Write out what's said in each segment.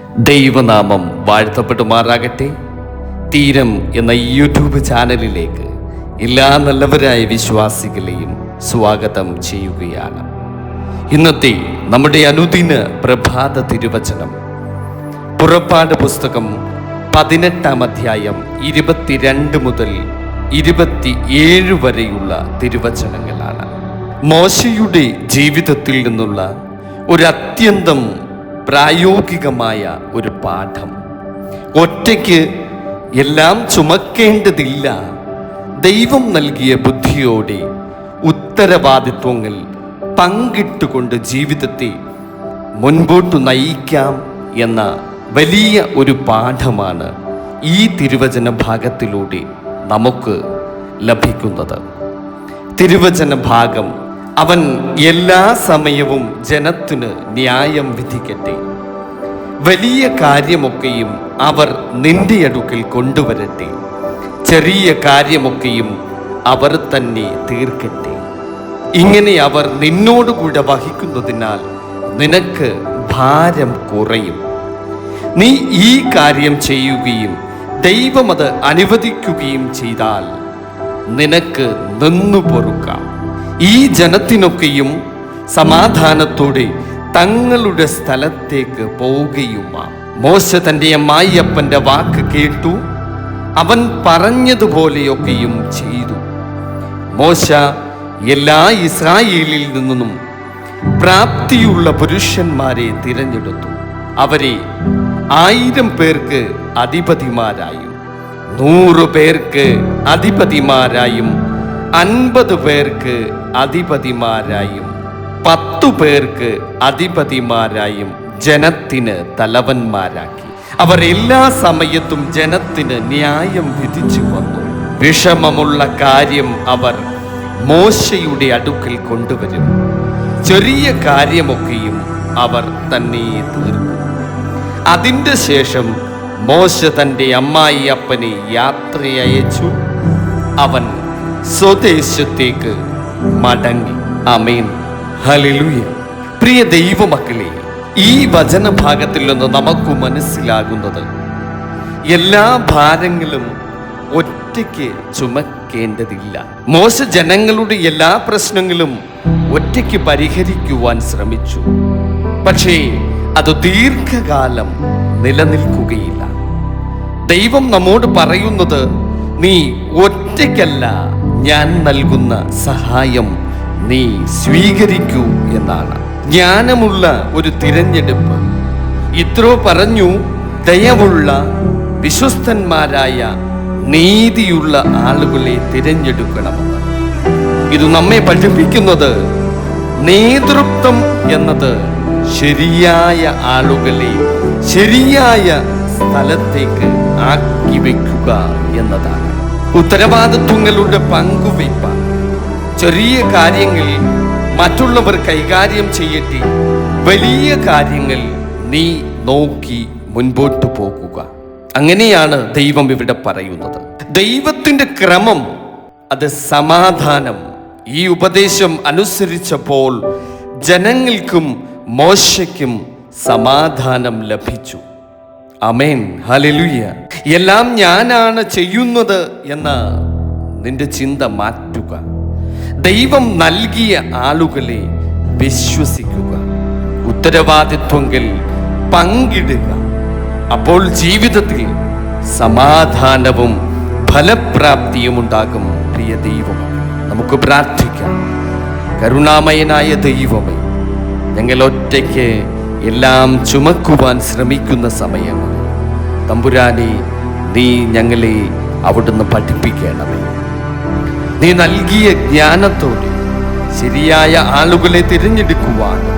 ദൈവനാമം വാഴ്ത്തപ്പെടുമാറാകട്ടെ. തീരം എന്ന യൂട്യൂബ് ചാനലിലേക്ക് എല്ലാ നല്ലവരായ വിശ്വാസികളെയും സ്വാഗതം ചെയ്യുകയാണ്. ഇന്നത്തെ നമ്മുടെ അനുദിന പ്രഭാത തിരുവചനം പുറപ്പാട് പുസ്തകം 18 അധ്യായം 22 മുതൽ 27 വരെയുള്ള തിരുവചനങ്ങളാണ്. മോശയുടെ ജീവിതത്തിൽ നിന്നുള്ള ഒരു അത്യന്തം പ്രായോഗികമായ ഒരു പാഠം. ഒറ്റയ്ക്ക് എല്ലാം ചുമക്കേണ്ടതില്ല. ദൈവം നൽകിയ ബുദ്ധിയോടെ ഉത്തരവാദിത്വങ്ങൾ പങ്കിട്ടുകൊണ്ട് ജീവിതത്തെ മുൻപോട്ട് നയിക്കാം എന്ന വലിയ ഒരു പാഠമാണ് ഈ തിരുവചന ഭാഗത്തിലൂടെ നമുക്ക് ലഭിക്കുന്നത്. തിരുവചന ഭാഗം: അവൻ എല്ലാ സമയവും ജനത്തിന് ന്യായം വിധിക്കട്ടെ. വലിയ കാര്യമൊക്കെയും അവർ നിന്റെ അടുക്കൽ കൊണ്ടുവരട്ടെ. ചെറിയ കാര്യമൊക്കെയും അവർ തന്നെ തീർക്കട്ടെ. ഇങ്ങനെ അവർ നിന്നോടുകൂടെ വഹിക്കുന്നതിനാൽ നിനക്ക് ഭാരം കുറയും. നീ ഈ കാര്യം ചെയ്യുകയും ദൈവം അത് അനുവദിക്കുകയും ചെയ്താൽ നിനക്ക് നിന്നു പൊറുക്കാം. ഈ ജനത്തിനൊക്കെയും സമാധാനത്തോടെ തങ്ങളുടെ സ്ഥലത്തേക്ക് പോവുകയുമാ. മോശ തൻ്റെ അമ്മായിയപ്പൻ്റെ വാക്ക് കേട്ടു. അവൻ പറഞ്ഞതുപോലെയൊക്കെയും ചെയ്തു. മോശ എല്ലാ ഇസ്രായേലിൽ നിന്നും പ്രാപ്തിയുള്ള പുരുഷന്മാരെ തിരഞ്ഞെടുത്തു. അവരെ 1000 പേർക്ക് അധിപതിമാരായും 100 പേർക്ക് അധിപതിമാരായും 50 പേർക്ക് അധിപതിമാരായും 10 പേർക്ക് അധിപതിമാരായും ജനത്തിന് തലവന്മാരാക്കി. അവർ എല്ലാ സമയത്തും ജനത്തിന് ന്യായം വിധിച്ചു വന്നു. വിഷമമുള്ള കാര്യം അവർ മോശയുടെ അടുക്കൽ കൊണ്ടുവരും. ചെറിയ കാര്യമൊക്കെയും അവർ തന്നെ തീർക്കും. അതിൻ്റെ ശേഷം മോശ തൻ്റെ അമ്മായിയപ്പനെ യാത്രയയച്ചു. അവൻ സ്വദേശത്തേക്ക് മടങ്ങി. ആമേൻ, ഹല്ലേലൂയ. പ്രിയ ദൈവമക്കളെ, ഈ വചനഭാഗത്തിൽ നിന്ന് നമുക്ക് മനസ്സിലാകുന്നത് എല്ലാ ഭാരങ്ങളും ഒറ്റയ്ക്ക് ചുമക്കേണ്ടതില്ല. മോശ ജനങ്ങളുടെ എല്ലാ പ്രശ്നങ്ങളും ഒറ്റയ്ക്ക് പരിഹരിക്കുവാൻ ശ്രമിച്ചു. പക്ഷേ അത് ദീർഘകാലം നിലനിൽക്കുകയില്ല. ദൈവം നമ്മോട് പറയുന്നത്, നീ ഒറ്റയ്ക്കല്ല, ഞാൻ നൽകുന്ന സഹായം നീ സ്വീകരിക്കൂ എന്നാണ്. ജ്ഞാനമുള്ള ഒരു തിരഞ്ഞെടുപ്പ്. ഇത്രോ പറഞ്ഞു: ദയവുള്ള വിശ്വസ്തന്മാരായ നീതിയുള്ള ആളുകളെ തിരഞ്ഞെടുക്കണമെന്ന്. ഇത് നമ്മെ പഠിപ്പിക്കുന്നത് നേതൃത്വം എന്നത് ശരിയായ ആളുകളെ ശരിയായ സ്ഥലത്തേക്ക് ആക്കി വയ്ക്കുക എന്നതാണ്. ഉത്തരവാദിത്വങ്ങളുടെ പങ്കുവയ്പ്. ചെറിയ കാര്യങ്ങൾ മറ്റുള്ളവർ കൈകാര്യം ചെയ്യട്ടെ, വലിയ കാര്യങ്ങൾ നീ നോക്കി മുൻപോട്ട് പോകുക. അങ്ങനെയാണ് ദൈവം ഇവിടെ പറയുന്നത്. ദൈവത്തിൻ്റെ ക്രമം അത് സമാധാനം. ഈ ഉപദേശം അനുസരിച്ചപ്പോൾ ജനങ്ങൾക്കും മോശയ്ക്കും സമാധാനം ലഭിച്ചു. ആമേൻ, ഹല്ലേലൂയ. എല്ലാം ഞാനാണ് ചെയ്യുന്നത് എന്ന നിന്റെ ചിന്ത മാറ്റുക. ദൈവം നൽകിയ ആളുകളെ വിശ്വസിക്കുക. ഉത്തരവാദിത്വങ്ങൾ പങ്കിടുക. അപ്പോൾ ജീവിതത്തിൽ സമാധാനവും ഫലപ്രാപ്തിയും ഉണ്ടാകും. പ്രിയ ദൈവം, നമുക്ക് പ്രാർത്ഥിക്കാം. കരുണാമയനായ ദൈവമേ, ഞങ്ങൾ ഒറ്റയ്ക്ക് എല്ലാം ചുമക്കുവാൻ ശ്രമിക്കുന്ന സമയങ്ങളിൽ തമ്പുരാനെ, നീ ഞങ്ങളെ അവിടുന്ന് പഠിപ്പിക്കണമേ. നീ നൽകിയ ജ്ഞാനത്തോടെ ശരിയായ ആളുകളെ തിരഞ്ഞെടുക്കുവാനും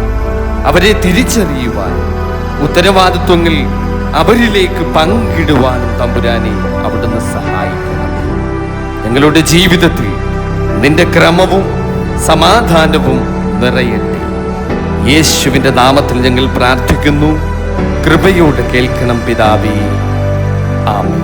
അവരെ തിരിച്ചറിയുവാനും ഉത്തരവാദിത്വങ്ങൾ അവരിലേക്ക് പങ്കിടുവാനും തമ്പുരാനെ അവിടുന്ന് സഹായിക്കണമേ. ഞങ്ങളുടെ ജീവിതത്തിൽ നിന്റെ ക്രമവും സമാധാനവും നിറയട്ടെ. യേശുവിൻ്റെ നാമത്തിൽ ഞങ്ങൾ പ്രാർത്ഥിക്കുന്നു. കൃപയോടെ കേൾക്കണം പിതാവേ. ആമേൻ.